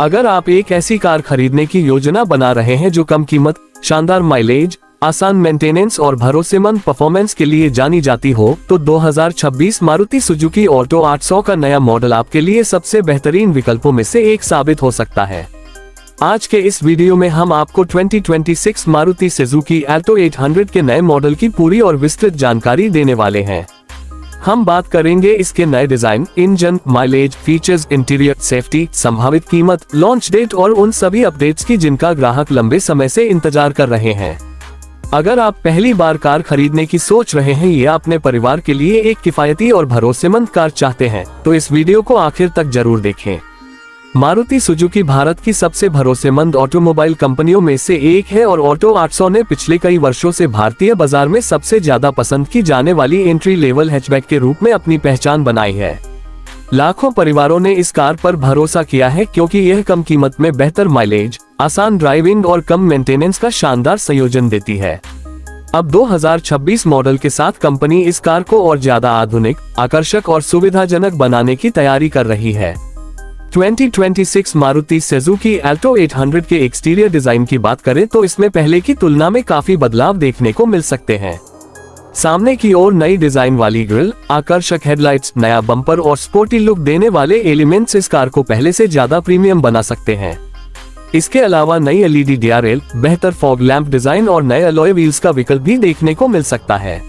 अगर आप एक ऐसी कार खरीदने की योजना बना रहे हैं जो कम कीमत, शानदार माइलेज, आसान मेंटेनेंस और भरोसेमंद परफॉर्मेंस के लिए जानी जाती हो, तो 2026 मारुति सुजुकी ऑल्टो 800 का नया मॉडल आपके लिए सबसे बेहतरीन विकल्पों में से एक साबित हो सकता है। आज के इस वीडियो में हम आपको 2026 मारुति सुजुकी ऑल्टो 800 के नए मॉडल की पूरी और विस्तृत जानकारी देने वाले हैं। हम बात करेंगे इसके नए design, engine, mileage, features, interior, safety, संभावित कीमत, लॉन्च डेट और उन सभी अपडेट्स की जिनका ग्राहक लंबे समय से इंतजार कर रहे हैं। अगर आप पहली बार कार खरीदने की सोच रहे हैं या अपने परिवार के लिए एक किफायती और भरोसेमंद कार चाहते हैं, तो इस वीडियो को आखिर तक जरूर देखें। मारुति सुजुकी भारत की सबसे भरोसेमंद ऑटोमोबाइल कंपनियों में से एक है और ऑल्टो 800 ने पिछले कई वर्षों से भारतीय बाजार में सबसे ज्यादा पसंद की जाने वाली एंट्री लेवल हैचबैक के रूप में अपनी पहचान बनाई है। लाखों परिवारों ने इस कार पर भरोसा किया है क्योंकि यह कम कीमत में बेहतर माइलेज, आसान ड्राइविंग और कम मेंटेनेंस का शानदार संयोजन देती है। अब 2026 मॉडल के साथ कंपनी इस कार को और ज्यादा आधुनिक, आकर्षक और सुविधाजनक बनाने की तैयारी कर रही है। 2026 मारुति सुजुकी ऑल्टो 800 के एक्सटीरियर डिजाइन की बात करें तो इसमें पहले की तुलना में काफी बदलाव देखने को मिल सकते हैं। सामने की ओर नई डिजाइन वाली ग्रिल, आकर्षक हेडलाइट्स, नया बम्पर और स्पोर्टी लुक देने वाले एलिमेंट्स इस कार को पहले से ज्यादा प्रीमियम बना सकते हैं। इसके अलावा नई एलईडी डीआरएल, बेहतर फॉग लैंप डिजाइन और नए अलॉय व्हील्स का विकल्प भी देखने को मिल सकता है।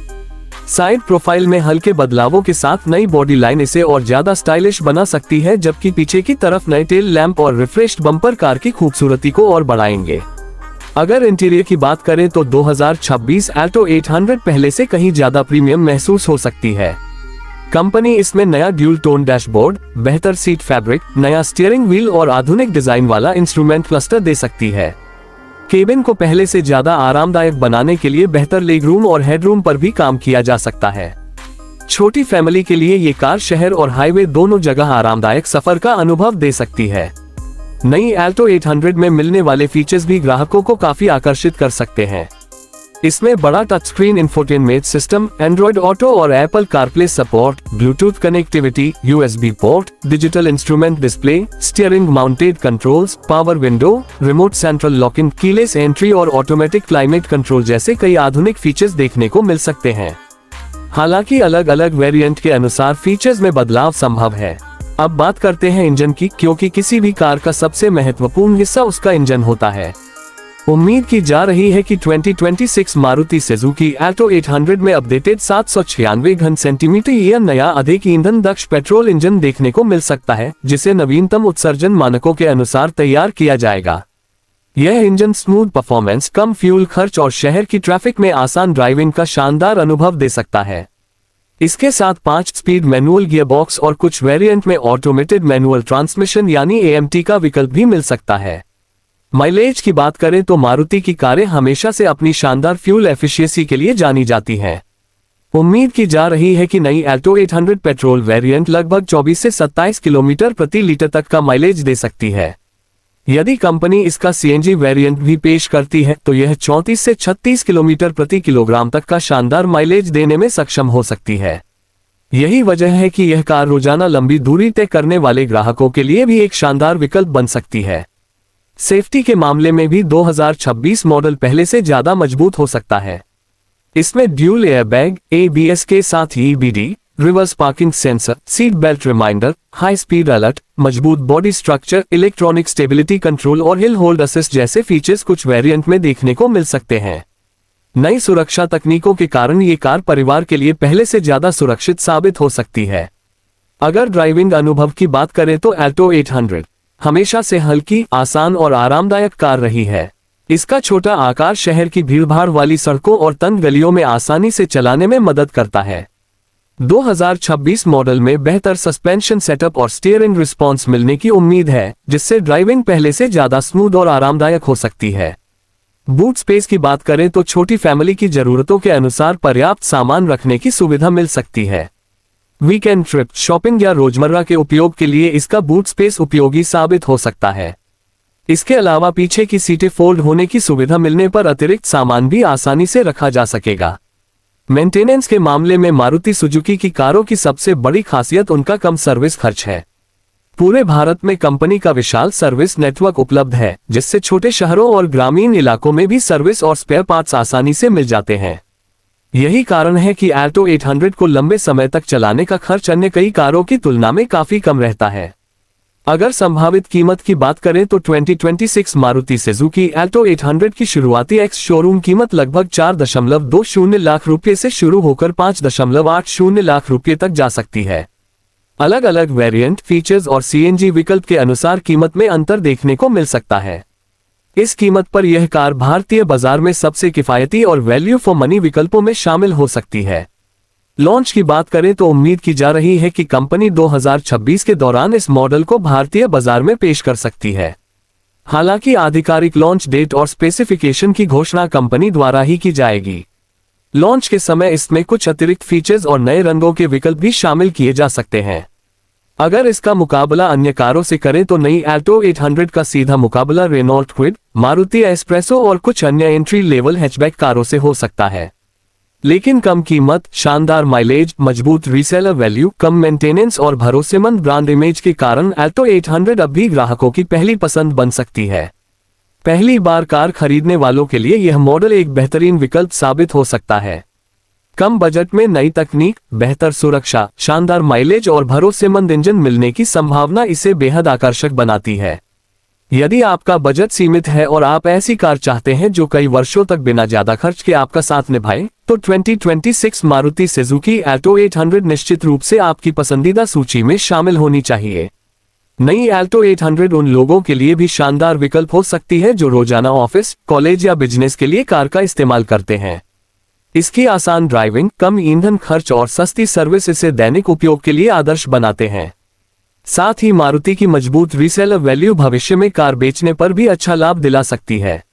साइड प्रोफाइल में हल्के बदलावों के साथ नई बॉडी लाइन इसे और ज्यादा स्टाइलिश बना सकती है, जबकि पीछे की तरफ नए टेल लैंप और रिफ्रेश्ड बम्पर कार की खूबसूरती को और बढ़ाएंगे। अगर इंटीरियर की बात करें तो 2026 ऑल्टो 800 पहले से कहीं ज्यादा प्रीमियम महसूस हो सकती है। कंपनी इसमें नया ड्यूल टोन डैशबोर्ड, बेहतर सीट फैब्रिक, नया स्टीयरिंग व्हील और आधुनिक डिजाइन वाला इंस्ट्रूमेंट क्लस्टर दे सकती है। केबिन को पहले से ज्यादा आरामदायक बनाने के लिए बेहतर लेगरूम और हेडरूम पर भी काम किया जा सकता है। छोटी फैमिली के लिए ये कार शहर और हाईवे दोनों जगह आरामदायक सफर का अनुभव दे सकती है। नई ऑल्टो 800 में मिलने वाले फीचर्स भी ग्राहकों को काफी आकर्षित कर सकते हैं। इसमें बड़ा touch screen infotainment system, Android Auto और Apple CarPlay support, Bluetooth connectivity, USB port, digital instrument display, steering mounted controls, power window, remote central locking, keyless entry और ऑटोमेटिक क्लाइमेट कंट्रोल जैसे कई आधुनिक फीचर्स देखने को मिल सकते हैं। हालांकि अलग अलग वेरिएंट के अनुसार फीचर्स में बदलाव संभव है। अब बात करते हैं इंजन की, क्योंकि किसी भी कार का सबसे महत्वपूर्ण हिस्सा उसका इंजन होता है। उम्मीद की जा रही है कि 2026 मारुति सुजुकी ऑल्टो 800 में अपडेटेड 796 घन सेंटीमीटर या नया अधिक ईंधन दक्ष पेट्रोल इंजन देखने को मिल सकता है, जिसे नवीनतम उत्सर्जन मानकों के अनुसार तैयार किया जाएगा। यह इंजन स्मूथ परफॉर्मेंस, कम फ्यूल खर्च और शहर की ट्रैफिक में आसान ड्राइविंग का शानदार अनुभव दे सकता है। इसके साथ 5 स्पीड मैनुअल गियरबॉक्स और कुछ वेरिएंट में ऑटोमेटेड मैनुअल ट्रांसमिशन यानी एएमटी का विकल्प भी मिल सकता है। माइलेज की बात करें तो मारुति की कारें हमेशा से अपनी शानदार फ्यूल एफिशिएंसी के लिए जानी जाती हैं। उम्मीद की जा रही है कि नई ऑल्टो 800 पेट्रोल वेरिएंट लगभग 24 से 27 किलोमीटर प्रति लीटर तक का माइलेज दे सकती है। यदि कंपनी इसका सीएनजी वेरिएंट भी पेश करती है तो यह 34 से 36 किलोमीटर प्रति किलोग्राम तक का शानदार माइलेज देने में सक्षम हो सकती है। यही वजह है कि यह कार रोजाना लंबी दूरी तय करने वाले ग्राहकों के लिए भी एक शानदार विकल्प बन सकती है। सेफ्टी के मामले में भी 2026 मॉडल पहले से ज्यादा मजबूत हो सकता है। इसमें ड्यूल एयरबैग, एबीएस के साथ EBD, reverse parking sensor, seat belt reminder, high speed alert, मजबूत body structure, electronic stability control और हिल होल्ड असिस्ट जैसे फीचर्स कुछ वेरिएंट में देखने को मिल सकते हैं। नई सुरक्षा तकनीकों के कारण ये कार परिवार के लिए पहले से ज्यादा सुरक्षित साबित हो सकती है। अगर ड्राइविंग अनुभव की बात करें तो ऑल्टो 800 हमेशा से हल्की, आसान और आरामदायक कार रही है। इसका छोटा आकार शहर की भीड़भाड़ वाली सड़कों और तंग गलियों में आसानी से चलाने में मदद करता है। 2026 मॉडल में बेहतर सस्पेंशन सेटअप और स्टीयरिंग रिस्पॉन्स मिलने की उम्मीद है, जिससे ड्राइविंग पहले से ज्यादा स्मूथ और आरामदायक हो सकती है। बूट स्पेस की बात करें तो छोटी फैमिली की जरूरतों के अनुसार पर्याप्त सामान रखने की सुविधा मिल सकती है। वीकेंड ट्रिप, शॉपिंग या रोजमर्रा के उपयोग के लिए इसका बूट स्पेस उपयोगी साबित हो सकता है। इसके अलावा पीछे की सीटें फोल्ड होने की सुविधा मिलने पर अतिरिक्त सामान भी आसानी से रखा जा सकेगा। मेंटेनेंस के मामले में मारुति सुजुकी की कारों की सबसे बड़ी खासियत उनका कम सर्विस खर्च है। पूरे भारत में कंपनी का विशाल सर्विस नेटवर्क उपलब्ध है, जिससे छोटे शहरों और ग्रामीण इलाकों में भी सर्विस और स्पेयर पार्ट्स आसानी से मिल जाते हैं। यही कारण है कि ऑल्टो 800 को लंबे समय तक चलाने का खर्च अन्य कई कारों की तुलना में काफी कम रहता है। अगर संभावित कीमत की बात करें तो 2026 मारुति सुजुकी ऑल्टो 800 की शुरुआती एक्स शोरूम कीमत लगभग 4.20 लाख रुपये से शुरू होकर 5.80 लाख रुपये तक जा सकती है। अलग अलग वेरिएंट, फीचर्स और सीएनजी विकल्प के अनुसार कीमत में अंतर देखने को मिल सकता है। इस कीमत पर यह कार भारतीय बाजार में सबसे किफायती और वैल्यू फॉर मनी विकल्पों में शामिल हो सकती है। लॉन्च की बात करें तो उम्मीद की जा रही है कि कंपनी 2026 के दौरान इस मॉडल को भारतीय बाजार में पेश कर सकती है। हालांकि आधिकारिक लॉन्च डेट और स्पेसिफिकेशन की घोषणा कंपनी द्वारा ही की जाएगी। लॉन्च के समय इसमें कुछ अतिरिक्त फीचर्स और नए रंगों के विकल्प भी शामिल किए जा सकते हैं। अगर इसका मुकाबला अन्य कारों से करें तो नई ऑल्टो 800 का सीधा मुकाबला रेनॉल्ट क्विड, मारुति एस्प्रेसो और कुछ अन्य एंट्री लेवल हैचबैक कारों से हो सकता है। लेकिन कम कीमत, शानदार माइलेज, मजबूत रीसेलर वैल्यू, कम मेंटेनेंस और भरोसेमंद ब्रांड इमेज के कारण ऑल्टो 800 अब भी ग्राहकों की पहली पसंद बन सकती है। पहली बार कार खरीदने वालों के लिए यह मॉडल एक बेहतरीन विकल्प साबित हो सकता है। कम बजट में नई तकनीक, बेहतर सुरक्षा, शानदार माइलेज और भरोसेमंद इंजन मिलने की संभावना इसे बेहद आकर्षक बनाती है। यदि आपका बजट सीमित है और आप ऐसी कार चाहते हैं जो कई वर्षों तक बिना ज्यादा खर्च के आपका साथ निभाए, तो 2026 मारुति सुजुकी ऑल्टो 800 निश्चित रूप से आपकी पसंदीदा सूची में शामिल होनी चाहिए। नई ऑल्टो 800 उन लोगों के लिए भी शानदार विकल्प हो सकती है जो रोजाना ऑफिस, कॉलेज या बिजनेस के लिए कार का इस्तेमाल करते हैं। इसकी आसान ड्राइविंग, कम ईंधन खर्च और सस्ती सर्विस इसे दैनिक उपयोग के लिए आदर्श बनाते हैं। साथ ही मारुति की मजबूत रीसेलर वैल्यू भविष्य में कार बेचने पर भी अच्छा लाभ दिला सकती है।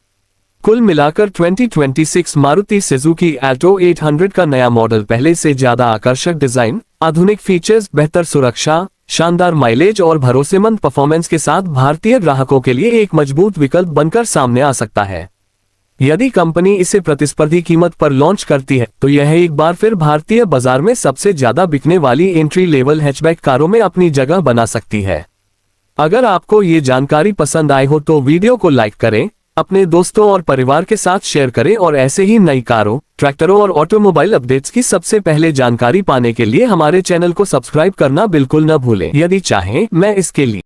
कुल मिलाकर 2026 मारुति सुजुकी ऑल्टो 800 का नया मॉडल पहले से ज्यादा आकर्षक डिजाइन, आधुनिक फीचर्स, बेहतर सुरक्षा, शानदार माइलेज और भरोसेमंद परफॉर्मेंस के साथ भारतीय ग्राहकों के लिए एक मजबूत विकल्प बनकर सामने आ सकता है। यदि कंपनी इसे प्रतिस्पर्धी कीमत पर लॉन्च करती है तो यह एक बार फिर भारतीय बाजार में सबसे ज्यादा बिकने वाली एंट्री लेवल हैचबैक कारों में अपनी जगह बना सकती है। अगर आपको ये जानकारी पसंद आई हो तो वीडियो को लाइक करें, अपने दोस्तों और परिवार के साथ शेयर करें और ऐसे ही नई कारों, ट्रैक्टरों और ऑटोमोबाइल अपडेट्स की सबसे पहले जानकारी पाने के लिए हमारे चैनल को सब्सक्राइब करना बिल्कुल न भूलें। यदि चाहें, मैं इसके लिए